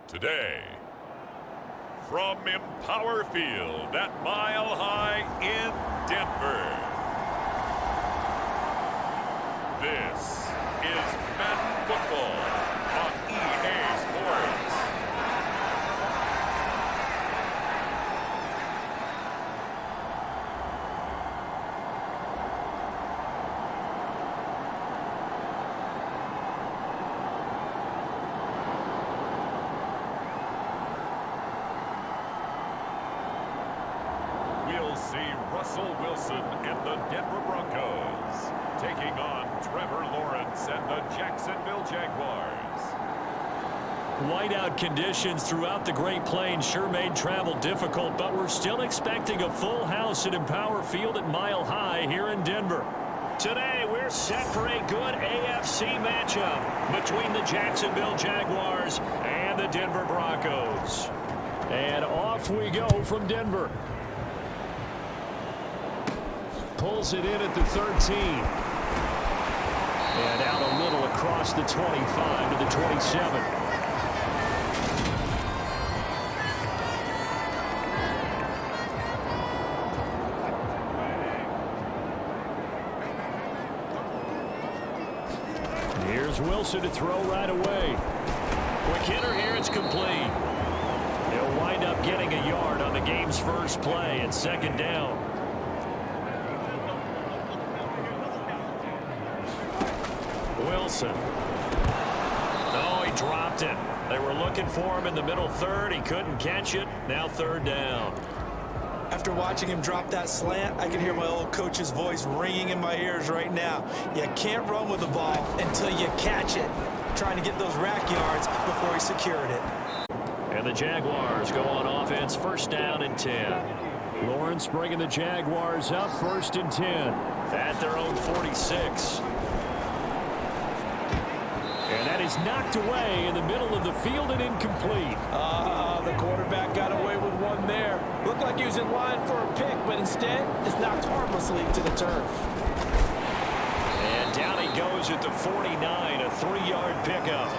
Today, from Empower Field at Mile High in Denver, this is Madden Football on EA Sports. We'll see Russell Wilson and the Denver Broncos taking on Trevor Lawrence and the Jacksonville Jaguars. Whiteout conditions throughout the Great Plains sure made travel difficult, but we're still expecting a full house at Empower Field at Mile High here in Denver. Today, we're set for a good AFC matchup between the Jacksonville Jaguars and the Denver Broncos. And off we go from Denver. Pulls it in at the 13. And out a little across the 25 to the 27. Here's Wilson to throw right away. Quick hitter here, it's complete. He'll wind up getting a yard on the game's first play at second down. Wilson. Oh, he dropped it. They were looking for him in the middle third. He couldn't catch it. Now third down. After watching him drop that slant, I can hear my old coach's voice ringing in my ears right now. You can't run with the ball until you catch it. Trying to get those rack yards before he secured it. And the Jaguars go on offense, first down and 10. Lawrence bringing the Jaguars up, first and 10 at their own 46. And that is knocked away in the middle of the field and incomplete. The quarterback got away with one there. Looked like he was in line for a pick, but instead it's knocked harmlessly to the turf. And down he goes at the 49, a 3-yard pickup.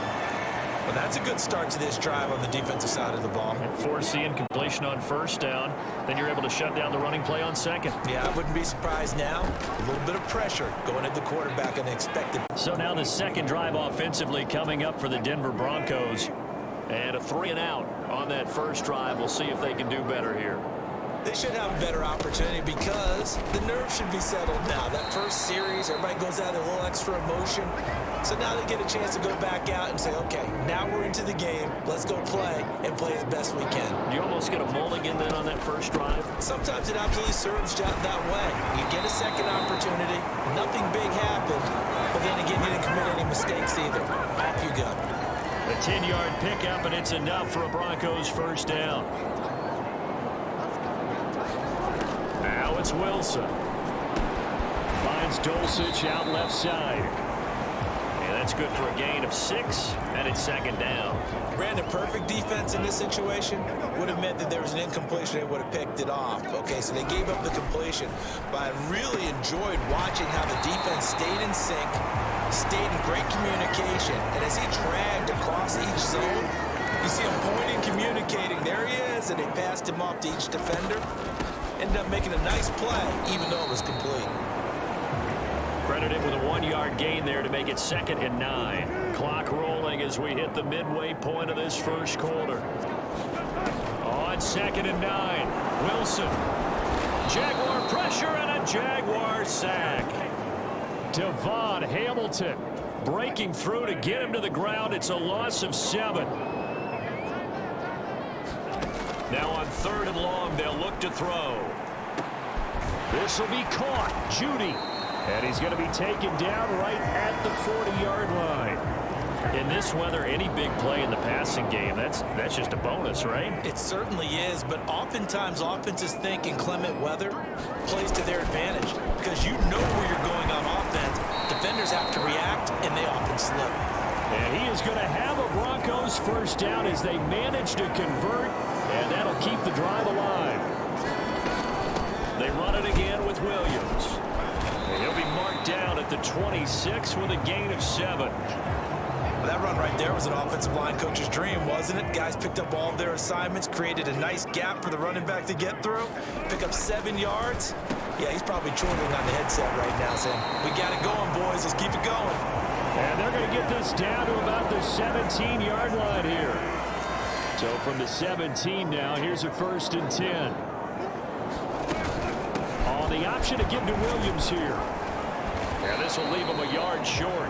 Well, that's a good start to this drive on the defensive side of the ball. Force incompletion on first down. Then you're able to shut down the running play on second. Yeah, I wouldn't be surprised now. A little bit of pressure going at the quarterback unexpected. So now the second drive offensively coming up for the Denver Broncos. And a 3-and-out on that first drive. We'll see if they can do better here. They should have a better opportunity because the nerves should be settled now. That first series, everybody goes out a little extra emotion. So now they get a chance to go back out and say, okay, now we're into the game. Let's go play and play as best we can. You almost get a mulligan then on that first drive? Sometimes it absolutely serves that way. You get a second opportunity. Nothing big happened. But then again, you didn't commit any mistakes either. Off you go. A 10-yard pickup, and it's enough for a Broncos first down. Now it's Wilson. Finds Dulcich out left side. And that's good for a gain of 6, and it's second down. Brandon, perfect defense in this situation would have meant that there was an incompletion. They would have picked it off. Okay, so they gave up the completion. But I really enjoyed watching how the defense stayed in sync, stayed in great communication. And as he dragged across each zone, you see him pointing, communicating. There he is, and they passed him off to each defender. Ended up making a nice play, even though it was complete. Credited with a 1-yard gain there to make it second and 9. Clock rolling as we hit the midway point of this first quarter. On second and 9, Wilson. Jaguar pressure and a Jaguar sack. Devon Hamilton breaking through to get him to the ground. It's a loss of 7. Now on third and long, they'll look to throw. This will be caught. Judy. And he's going to be taken down right at the 40-yard line. In this weather, any big play in the passing game, that's just a bonus, right? It certainly is, but oftentimes offenses think in clement weather plays to their advantage because you know where you're going on offense. Defenders have to react, and they often slip. And he is going to have a Broncos first down as they manage to convert, and that'll keep the drive alive. They run it again with Williams. And he'll be marked down at the 26 with a gain of 7. Well, That run right there was an offensive line coach's dream, wasn't it? Guys picked up all of their assignments, created a nice gap for the running back to get through, pick up 7 yards. Yeah, he's probably chortling on the headset right now saying, we got it going, boys. Let's keep it going. And they're going to get this down to about the 17-yard line here. So from the 17 now, here's a 1st and 10. On the option to give to Williams here. Yeah, this will leave him a yard short.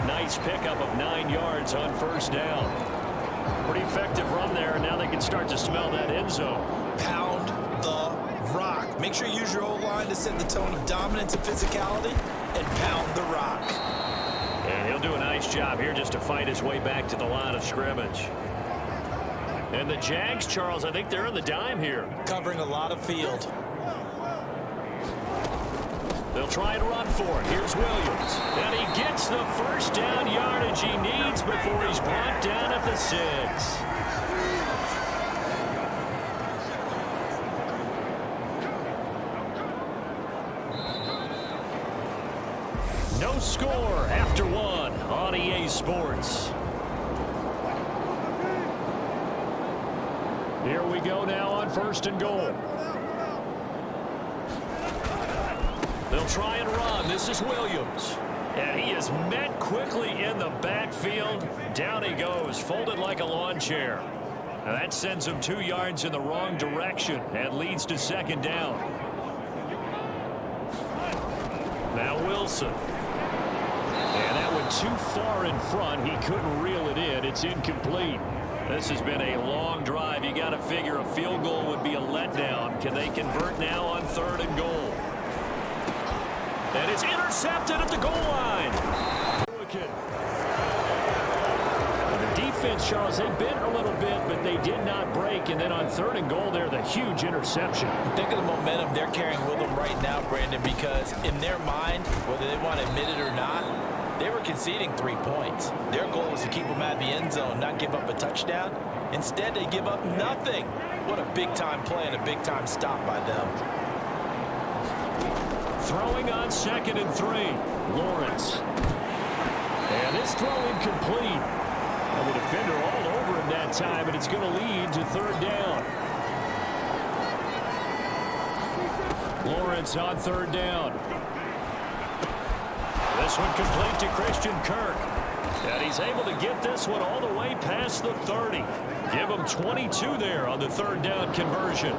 Nice pickup of 9 yards on 1st down. Pretty effective run there, and now they can start to smell that end zone. Pound the rock. Make sure you use your O-line to set the tone of dominance and physicality, and pound the rock. And he'll do a nice job here just to fight his way back to the line of scrimmage. And the Jags, Charles, I think they're on the dime here. Covering a lot of field. They'll try and run for it. Here's Williams. And he gets the 1st down yardage he needs before he's brought down at the 6. No score after 1 on EA Sports. Here we go now on 1st and goal. They'll try and run. This is Williams. And he is met quickly in the backfield. Down he goes, folded like a lawn chair. Now that sends him 2 yards in the wrong direction and leads to 2nd down. Now Wilson. And that one too far in front. He couldn't reel it in. It's incomplete. This has been a long drive. You got to figure a field goal would be a letdown. Can they convert now on 3rd and goal? And it's intercepted at the goal line. The defense, Charles, they bent a little bit, but they did not break. And then on 3rd and goal there, the huge interception. Think of the momentum they're carrying with them right now, Brandon, because in their mind, whether they want to admit it or not, they were conceding 3 points. Their goal was to keep them at the end zone, not give up a touchdown. Instead, they give up nothing. What a big-time play and a big-time stop by them. Throwing on 2nd and 3. Lawrence. And this throw incomplete. And the defender all over him that time, and it's going to lead to 3rd down. Lawrence on 3rd down. This one complete to Christian Kirk. And he's able to get this one all the way past the 30. Give him 22 there on the 3rd down conversion.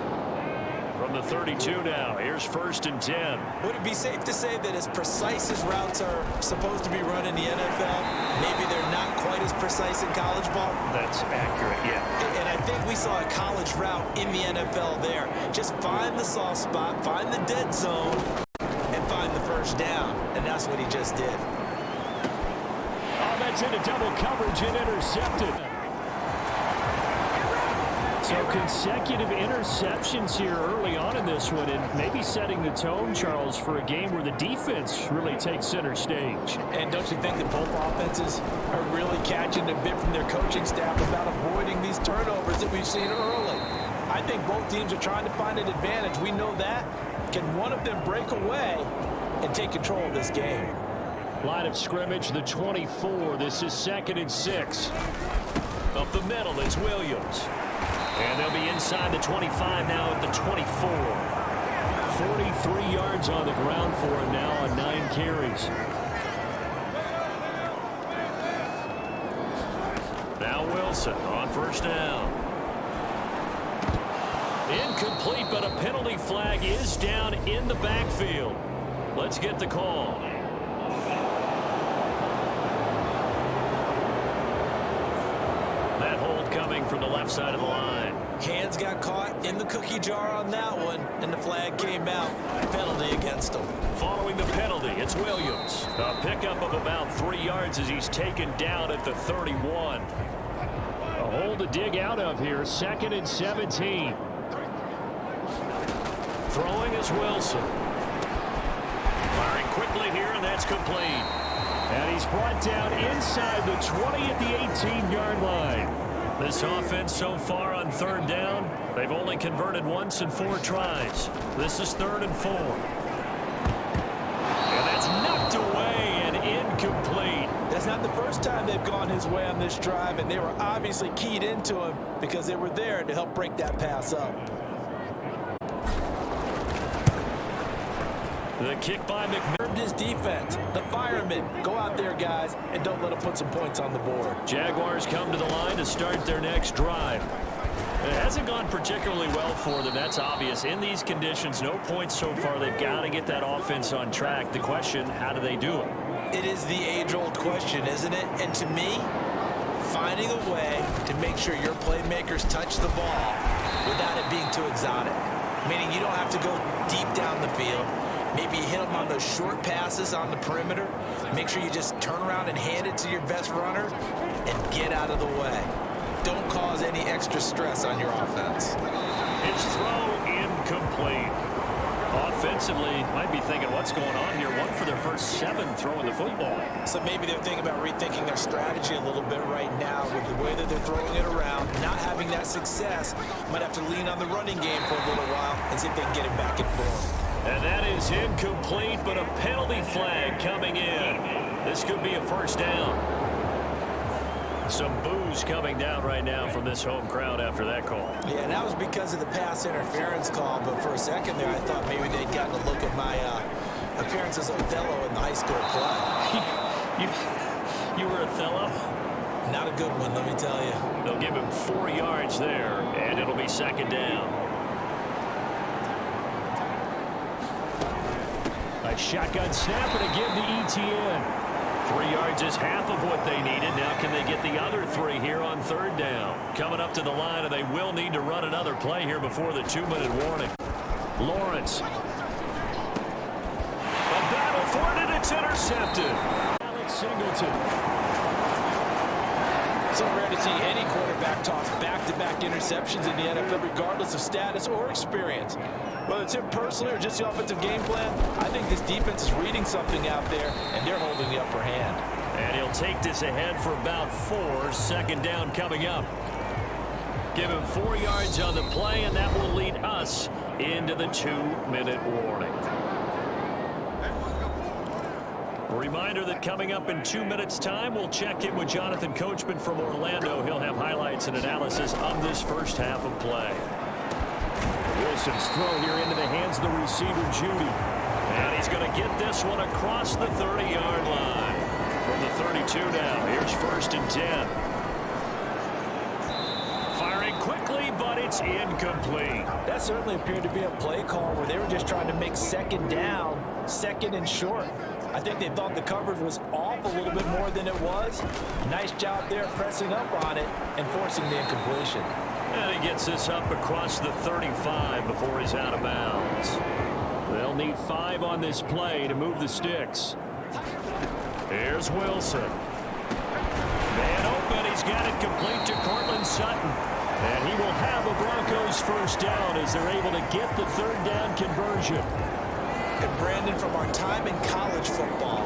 From the 32 now, here's 1st and 10. Would it be safe to say that as precise as routes are supposed to be run in the NFL, maybe they're not quite as precise in college ball? That's accurate, yeah. And I think we saw a college route in the NFL there. Just find the soft spot, find the dead zone, and find the 1st down. And that's what he just did. Oh, that's into double coverage and intercepted. So consecutive interceptions here early on in this one, and maybe setting the tone, Charles, for a game where the defense really takes center stage. And don't you think that both offenses are really catching a bit from their coaching staff about avoiding these turnovers that we've seen early? I think both teams are trying to find an advantage. We know that. Can one of them break away and take control of this game? Line of scrimmage, the 24. This is 2nd and 6. Up the middle, it's Williams. And they'll be inside the 25 now at the 24. 43 yards on the ground for him now on 9 carries. Now Wilson on 1st down. Incomplete, but a penalty flag is down in the backfield. Let's get the call. That hold coming from the left side of the line. Hands got caught in the cookie jar on that one, and the flag came out. Penalty against them. Following the penalty, it's Williams. A pickup of about 3 yards as he's taken down at the 31. A hole to dig out of here. 2nd and 17. Throwing is Wilson. Firing quickly here, and that's complete. And he's brought down inside the 20 at the 18-yard line. This offense so far on 3rd down, they've only converted once in 4 tries. This is 3rd and 4. And that's knocked away and incomplete. That's not the first time they've gone his way on this drive, and they were obviously keyed into him because they were there to help break that pass up. The kick by McMillan. His defense, the firemen, go out there, guys, and don't let them put some points on the board. Jaguars come to the line to start their next drive. It hasn't gone particularly well for them. That's obvious. In these conditions, no points so far. They've got to get that offense on track. The question, how do they do it? It is the age-old question, isn't it? And to me, finding a way to make sure your playmakers touch the ball without it being too exotic. Meaning you don't have to go deep down the field. Maybe you hit them on those short passes on the perimeter. Make sure you just turn around and hand it to your best runner and get out of the way. Don't cause any extra stress on your offense. It's throw incomplete. Offensively, might be thinking, what's going on here? One for their first 7 throwing the football. So maybe they're thinking about rethinking their strategy a little bit right now with the way that they're throwing it around. Not having that success, might have to lean on the running game for a little while and see if they can get it back in form. And that is incomplete, but a penalty flag coming in. This could be a first down. Some boos coming down right now from this home crowd after that call. Yeah, and that was because of the pass interference call, but for a second there I thought maybe they'd gotten a look at my appearance as Othello in the high school play. You were Othello? Not a good one, let me tell you. They'll give him 4 yards there, and it'll be second down. A shotgun snap and a give to ETN. 3 yards is half of what they needed. Now can they get the other 3 here on third down? Coming up to the line, and they will need to run another play here before the 2-minute warning. Lawrence. A battle for it, and it's intercepted. Alex Singleton. So rare to see any quarterback toss back-to-back interceptions in the NFL, regardless of status or experience. Whether it's him personally or just the offensive game plan, I think this defense is reading something out there, and they're holding the upper hand. And he'll take this ahead for about 4. Second down coming up. Give him 4 yards on the play, and that will lead us into the 2-minute warning. A reminder that coming up in 2 minutes' time, we'll check in with Jonathan Coachman from Orlando. He'll have highlights and analysis of this first half of play. Wilson's throw here into the hands of the receiver, Judy. And he's going to get this one across the 30-yard line. From the 32 now, here's 1st and 10. Firing quickly, but it's incomplete. That certainly appeared to be a play call where they were just trying to make second down, second and short. I think they thought the coverage was off a little bit more than it was. Nice job there pressing up on it and forcing the incompletion. And he gets this up across the 35 before he's out of bounds. They'll need 5 on this play to move the sticks. Here's Wilson. Man open, he's got it complete to Cortland Sutton. And he will have a Broncos first down as they're able to get the 3rd down conversion. And Brandon, from our time in college football,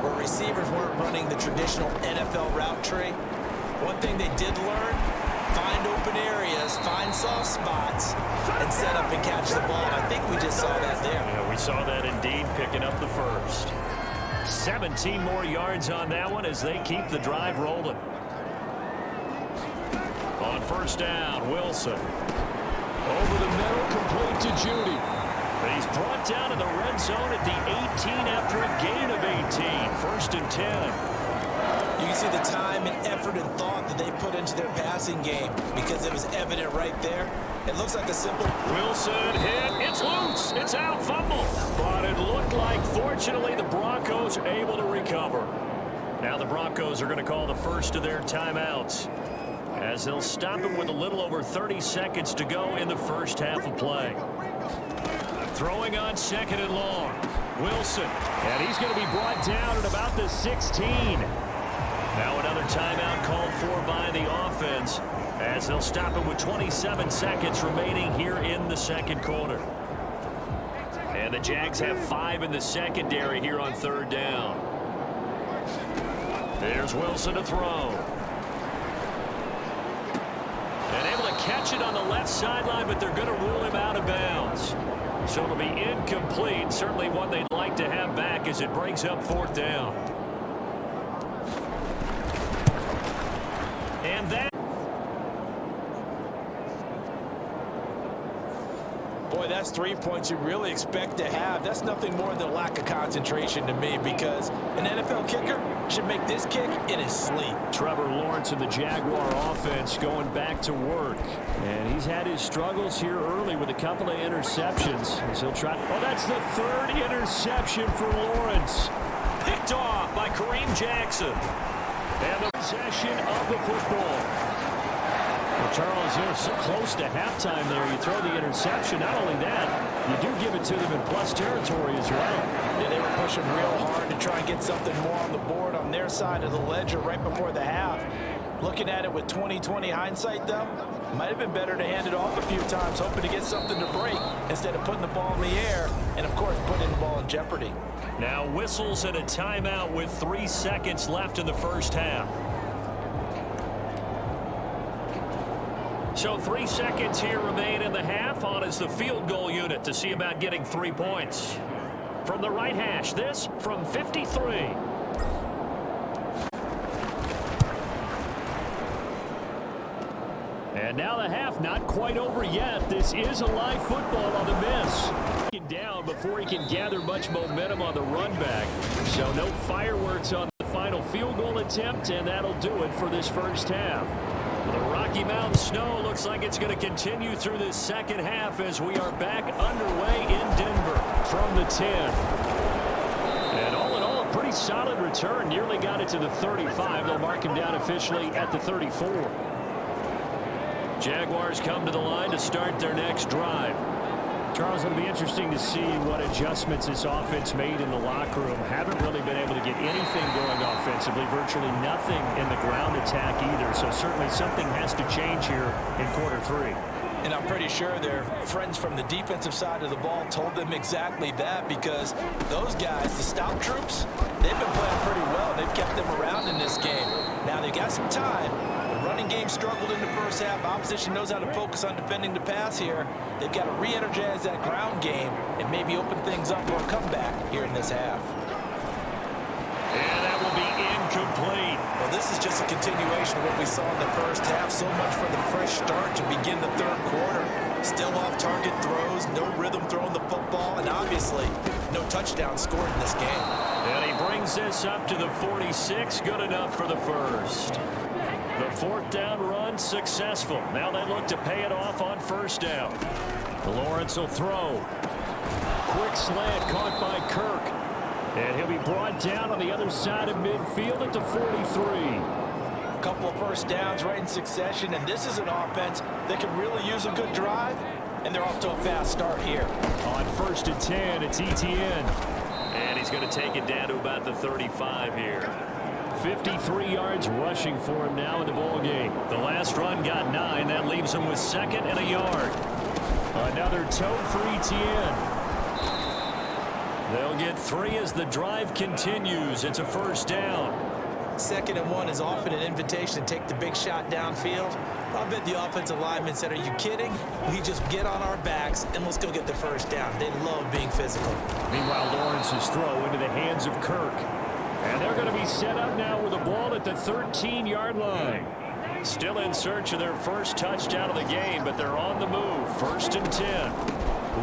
where receivers weren't running the traditional NFL route tree, one thing they did learn, find open areas, find soft spots, and set up and catch the ball. And I think we just saw that there. Yeah, we saw that indeed, picking up the first. 17 more yards on that one as they keep the drive rolling. On first down, Wilson. Over the middle, complete to Judy. He's brought down in the red zone at the 18 after a gain of 18. 1st and 10. You can see the time and effort and thought that they put into their passing game because it was evident right there. It looks like a simple... Wilson hit. It's loose. It's out. Fumble. But it looked like, fortunately, the Broncos are able to recover. Now the Broncos are going to call the first of their timeouts as they'll stop it with a little over 30 seconds to go in the first half of play. Throwing on 2nd and long. Wilson. And he's going to be brought down at about the 16. Now another timeout called for by the offense as they'll stop it with 27 seconds remaining here in the second quarter. And the Jags have 5 in the secondary here on 3rd down. There's Wilson to throw. And able to catch it on the left sideline, but they're going to rule him out of bounds. So it'll be incomplete. Certainly one they'd like to have back as it brings up 4th down. Boy, that's 3 points you really expect to have. That's nothing more than a lack of concentration to me, because an NFL kicker should make this kick in his sleep. Trevor Lawrence and the Jaguar offense going back to work. And he's had his struggles here early with a couple of interceptions. As he'll try. Oh, that's the third interception for Lawrence. Picked off by Kareem Jackson. And the possession of the football. Well, Charles, you're so close to halftime there. You throw the interception. Not only that, you do give it to them in plus territory as well. Yeah, they were pushing real hard to try and get something more on the board on their side of the ledger right before the half. Looking at it with 20/20 hindsight, though, might have been better to hand it off a few times, hoping to get something to break instead of putting the ball in the air and, of course, putting the ball in jeopardy. Now whistles and a timeout with 3 seconds left in the first half. So 3 seconds here remain in the half. On is the field goal unit to see about getting 3 points. From the right hash, this from 53. And now the half not quite over yet. This is a live football on the miss. Down before he can gather much momentum on the run back. So no fireworks on the final field goal attempt, and that'll do it for this first half. The Rocky Mountain snow looks like it's going to continue through this second half as we are back underway in Denver from the 10. And all in all, a pretty solid return. Nearly got it to the 35. They'll mark him down officially at the 34. Jaguars come to the line to start their next drive. Charles, it'll be interesting to see what adjustments this offense made in the locker room. Haven't really been able to get anything going offensively, virtually nothing in the ground attack either. So certainly something has to change here in quarter 3. And I'm pretty sure their friends from the defensive side of the ball told them exactly that, because those guys, the stop troops, they've been playing pretty well. They've kept them around in this game. Now they've got some time. The running game struggled in the first half. Opposition knows how to focus on defending the pass here. They've got to re-energize that ground game and maybe open things up for a comeback here in this half. And that will be incomplete. Well, this is just a continuation of what we saw in the first half. So much for the fresh start to begin the third quarter. Still off-target throws, no rhythm throwing the football, and obviously no touchdown scored in this game. And he brings this up to the 46. Good enough for the first. The fourth down run successful. Now they look to pay it off on first down. Lawrence will throw. Quick slant caught by Kirk. And he'll be brought down on the other side of midfield at the 43. A couple of first downs right in succession, and this is an offense that can really use a good drive, and they're off to a fast start here. On 1st and 10, it's Etienne. And he's going to take it down to about the 35 here. 53 yards rushing for him now in the ball game. The last run got 9. That leaves him with 2nd and a yard. Another toe for Etienne. They'll get 3 as the drive continues. It's a first down. 2nd and 1 is often an invitation to take the big shot downfield. I bet the offensive lineman said, "Are you kidding? We just get on our backs and let's go get the first down." They love being physical. Meanwhile, Lawrence's throw into the hands of Kirk. And they're going to be set up now with the ball at the 13-yard line. Still in search of their first touchdown of the game, but they're on the move. 1st and 10.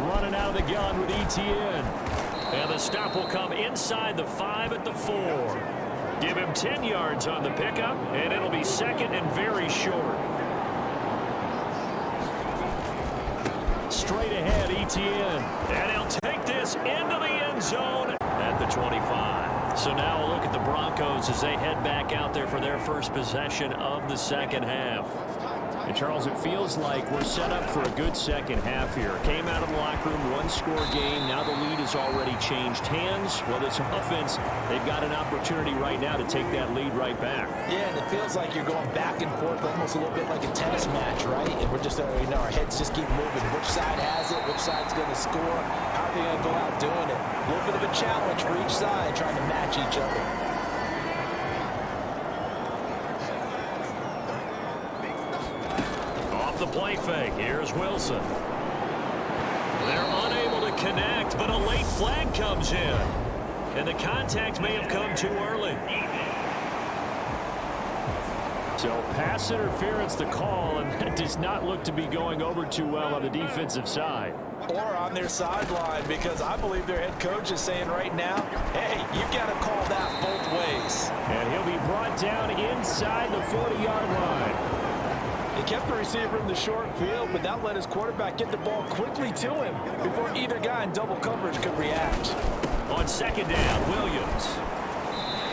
Running out of the gun with Etienne. And the stop will come inside the 5 at the 4. Give him 10 yards on the pickup, and it'll be 2nd and very short. Straight ahead, Etienne. And he'll take this into the end zone at the 25. So now a look at the Broncos as they head back out there for their first possession of the second half. And Charles, it feels like we're set up for a good second half here. Came out of the locker room, 1-score game. Now the lead has already changed hands. Well, this offense, they've got an opportunity right now to take that lead right back. Yeah, and it feels like you're going back and forth almost a little bit like a tennis match, right? And we're just, our heads just keep moving. Which side has it? Which side's going to score? How are they going to go out doing it? A little bit of a challenge for each side, trying to match each other. The play fake. Here's Wilson. They're unable to connect, but a late flag comes in. And the contact may have come too early. So pass interference the call, and that does not look to be going over too well on the defensive side. Or on their sideline, because I believe their head coach is saying right now, hey, you've got to call that both ways. And he'll be brought down inside the 40-yard line. He kept the receiver in the short field, but that let his quarterback get the ball quickly to him before either guy in double coverage could react. On second down, Williams.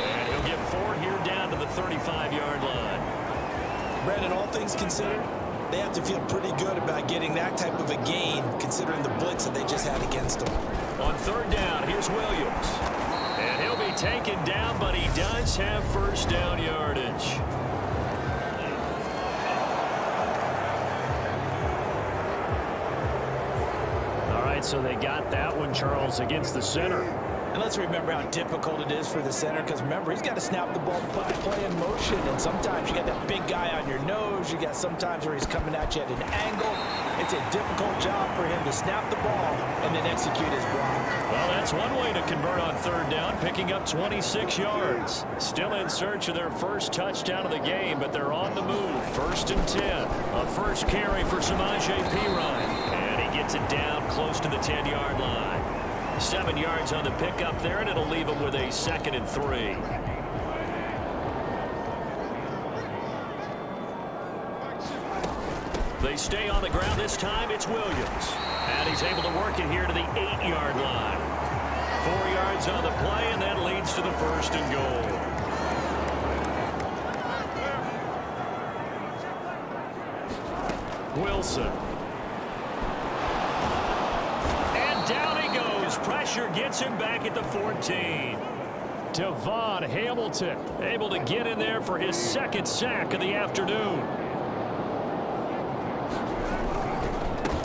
And he'll get 4 here down to the 35-yard line. Brandon, all things considered, they have to feel pretty good about getting that type of a gain considering the blitz that they just had against them. On third down, here's Williams. And he'll be taken down, but he does have first down yardage. All right, so they got that one, Charles, against the center. And let's remember how difficult it is for the center, because remember, he's got to snap the ball, put the play in motion, and sometimes you got that big guy on your nose. You got sometimes where he's coming at you at an angle. It's a difficult job for him to snap the ball and then execute his block. Well, that's one way to convert on third down, picking up 26 yards. Still in search of their first touchdown of the game, but they're on the move. First and 10. A first carry for Samaje Perine. And he gets it down close to the 10-yard line. 7 yards on the pickup there, and it'll leave him with a 2nd and 3. They stay on the ground this time. It's Williams. And he's able to work it here to the 8-yard line. 4 yards on the play, and that leads to the first and goal. Wilson. And down he goes. Pressure gets him back at the 14. Devon Hamilton able to get in there for his 2nd sack of the afternoon.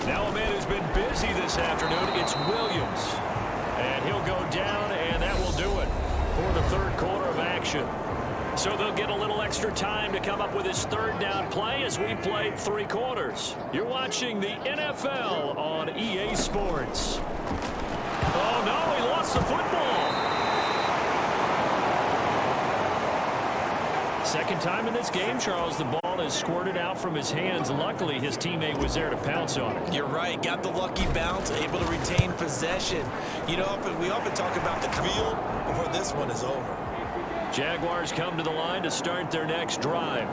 Now a man who's been busy this afternoon, it's Williams. And he'll go down, and that will do it for the third quarter of action. So they'll get a little extra time to come up with his third down play as we played 3 quarters. You're watching the NFL on EA Sports. Oh, no, he lost the football. Second time in this game, Charles, the ball is squirted out from his hands. Luckily, his teammate was there to pounce on it. You're right. Got the lucky bounce, able to retain possession. You know, we often talk about the field before this one is over. Jaguars come to the line to start their next drive.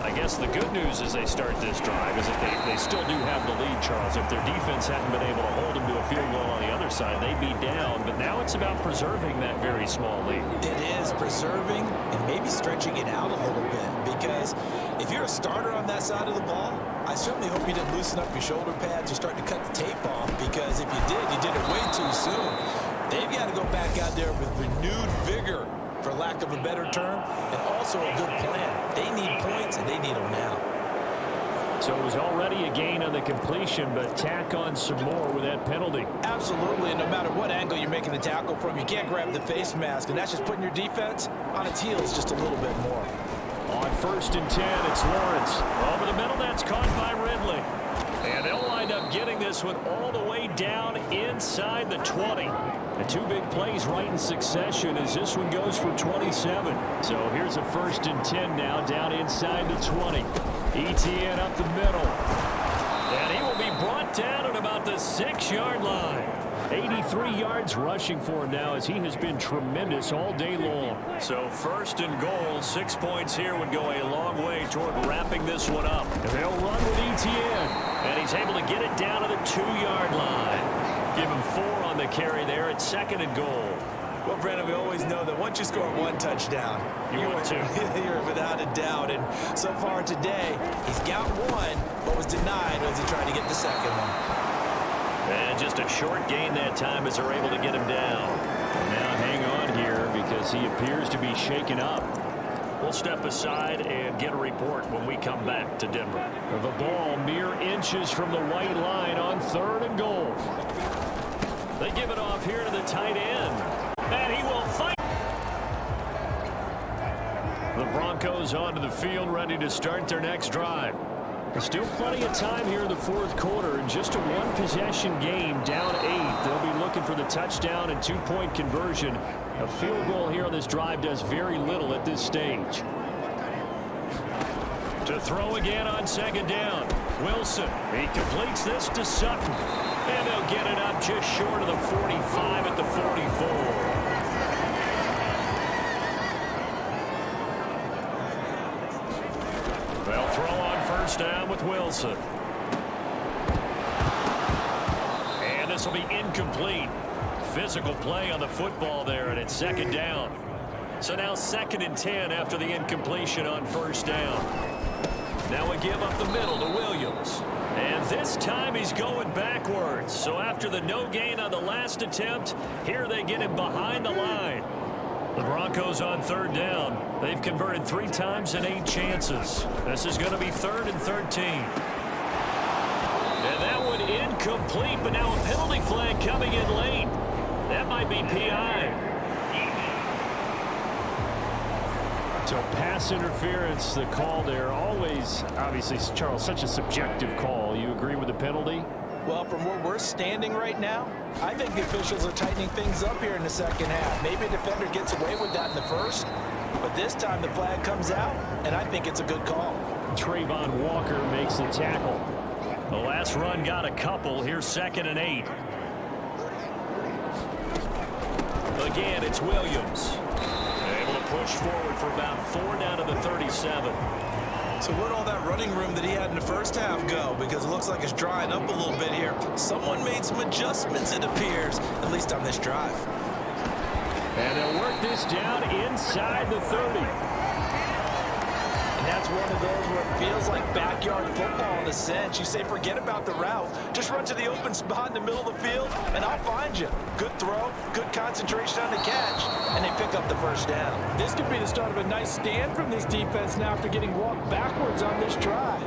I guess the good news as they start this drive is that they still do have the lead, Charles. If their defense hadn't been able to hold them to a field goal on the other side, they'd be down. But now it's about preserving that very small lead. It is preserving and maybe stretching it out a little bit, because if you're a starter on that side of the ball, I certainly hope you didn't loosen up your shoulder pads or start to cut the tape off, because if you did it way too soon. They've got to go back out there with renewed vigor, for lack of a better term, and also a good plan. They need points, and they need them now. So it was already a gain on the completion, but tack on some more with that penalty. Absolutely, and no matter what angle you're making the tackle from, you can't grab the face mask, and that's just putting your defense on its heels just a little bit more. On first and 10, it's Lawrence. Over the middle, that's caught by Ridley. And they'll wind up getting this one all the way down inside the 20. The 2 big plays right in succession as this one goes for 27. So here's a first and 10 now down inside the 20. ETN up the middle. And he will be brought down at about the 6-yard line. 83 yards rushing for him now as he has been tremendous all day long. So first and goal, 6 points here would go a long way toward wrapping this one up. And they'll run with ETN. And he's able to get it down to the 2-yard line. Give him 4 on the carry there at 2nd and goal. Well, Brandon, we always know that once you score 1 touchdown, you would too. You're without a doubt. And so far today, he's got 1, but was denied as he tried to get the second one. And just a short gain that time as they're able to get him down. Now hang on here because he appears to be shaken up. We'll step aside and get a report when we come back to Denver. The ball mere inches from the white line on 3rd and goal. They give it off here to the tight end. And he will fight. The Broncos onto the field ready to start their next drive. Still plenty of time here in the 4th quarter, and just a 1-possession game, down 8. They'll be looking for the touchdown and 2-point conversion. A field goal here on this drive does very little at this stage. To throw again on second down. Wilson, he completes this to Sutton. And they'll get it up just short of the 45 at the 44. They'll throw on first down with Wilson. And this will be incomplete. Physical play on the football there, and it's second down. So now 2nd and 10 after the incompletion on first down. Now a give up the middle to Williams. And this time he's going backwards. So after the no gain on the last attempt, here they get him behind the line. The Broncos on 3rd down. They've converted 3 times in 8 chances. This is going to be 3rd and 13. And that one incomplete, but now a penalty flag coming in late. That might be PI. So pass interference, the call there, always, obviously, Charles, such a subjective call. You agree with the penalty? Well, from where we're standing right now, I think the officials are tightening things up here in the second half. Maybe a defender gets away with that in the first, but this time the flag comes out, and I think it's a good call. Trayvon Walker makes the tackle. The last run got a couple. Here's 2nd and 8. Again, it's Williams. Able to push forward for about 4 down to the 37. So where'd all that running room that he had in the first half go? Because it looks like it's drying up a little bit here. Someone made some adjustments, it appears, at least on this drive. And they'll work this down inside the 30. And that's one of those where it feels like backyard football in a sense. You say, forget about the route. Just run to the open spot in the middle of the field, and I'll find you. Good throw, good concentration on the catch, and they pick up the first down. This could be the start of a nice stand from this defense now after getting walked backwards on this drive.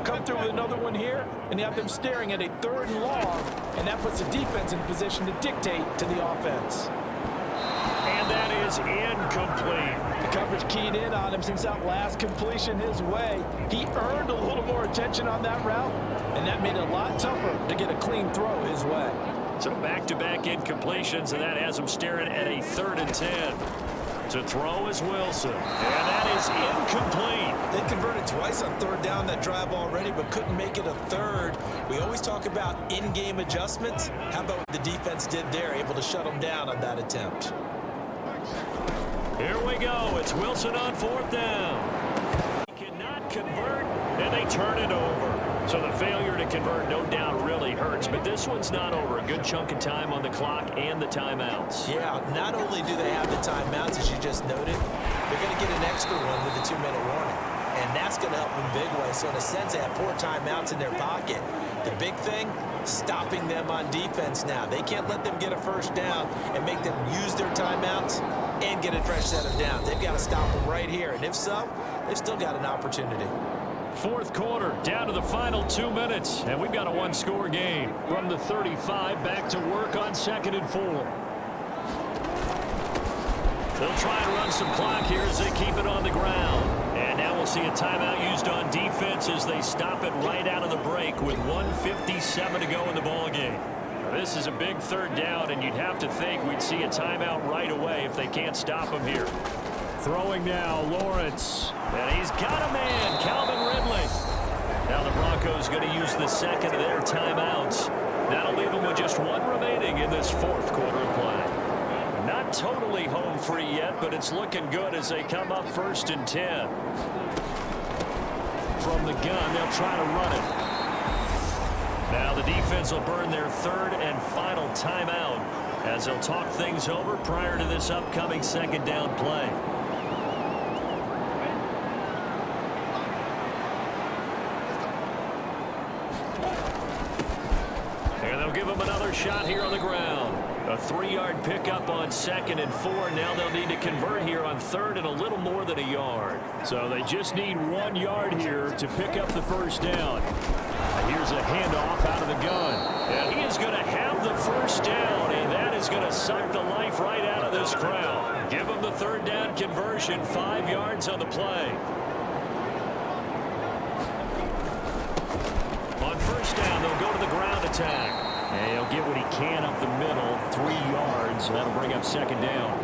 Come through with another one here, and you have them staring at a 3rd and long, and that puts the defense in position to dictate to the offense. And that is incomplete. The coverage keyed in on him since that last completion his way. He earned a little more attention on that route, and that made it a lot tougher to get a clean throw his way. So back-to-back incompletions, and that has him staring at a 3rd and 10. To throw is Wilson, and that is incomplete. They converted twice on 3rd down that drive already, but couldn't make it a 3rd. We always talk about in-game adjustments. How about what the defense did there, able to shut them down on that attempt? Here we go. It's Wilson on 4th down. He cannot convert, and they turn it over. So the failure to convert, no doubt, really hurts. But this one's not over. A good chunk of time on the clock and the timeouts. Yeah, not only do they have the timeouts, as you just noted, they're going to get an extra one with the 2-minute warning. And that's going to help them big way. So in a sense, they have 4 timeouts in their pocket. The big thing, stopping them on defense now. They can't let them get a first down and make them use their timeouts and get a fresh set of downs. They've got to stop them right here. And if so, they've still got an opportunity. 4th quarter, down to the final 2 minutes, and we've got a 1-score game. From the 35, back to work on 2nd and 4. They'll try and run some clock here as they keep it on the ground. And now we'll see a timeout used on defense as they stop it right out of the break with 1:57 to go in the ballgame. This is a big 3rd down, and you'd have to think we'd see a timeout right away if they can't stop him here. Throwing now, Lawrence. And he's got a man, Calvin Ridley. Now the Broncos going to use the 2nd of their timeouts. That'll leave them with just 1 remaining in this 4th quarter of play. Not totally home free yet, but it's looking good as they come up 1st and 10. From the gun, they'll try to run it. Now the defense will burn their 3rd and final timeout as they'll talk things over prior to this upcoming 2nd down play. And they'll give them another shot here on the ground. A 3-yard pickup on 2nd and 4. Now they'll need to convert here on 3rd and a little more than a yard. So they just need 1 yard here to pick up the first down. Here's a handoff out of the gun. And he is going to have the first down, and that is going to suck the life right out of this crowd. Give them the 3rd down conversion, 5 yards on the play. On first down, they'll go to the ground attack. And he'll get what he can up the middle, 3 yards, and that'll bring up 2nd down.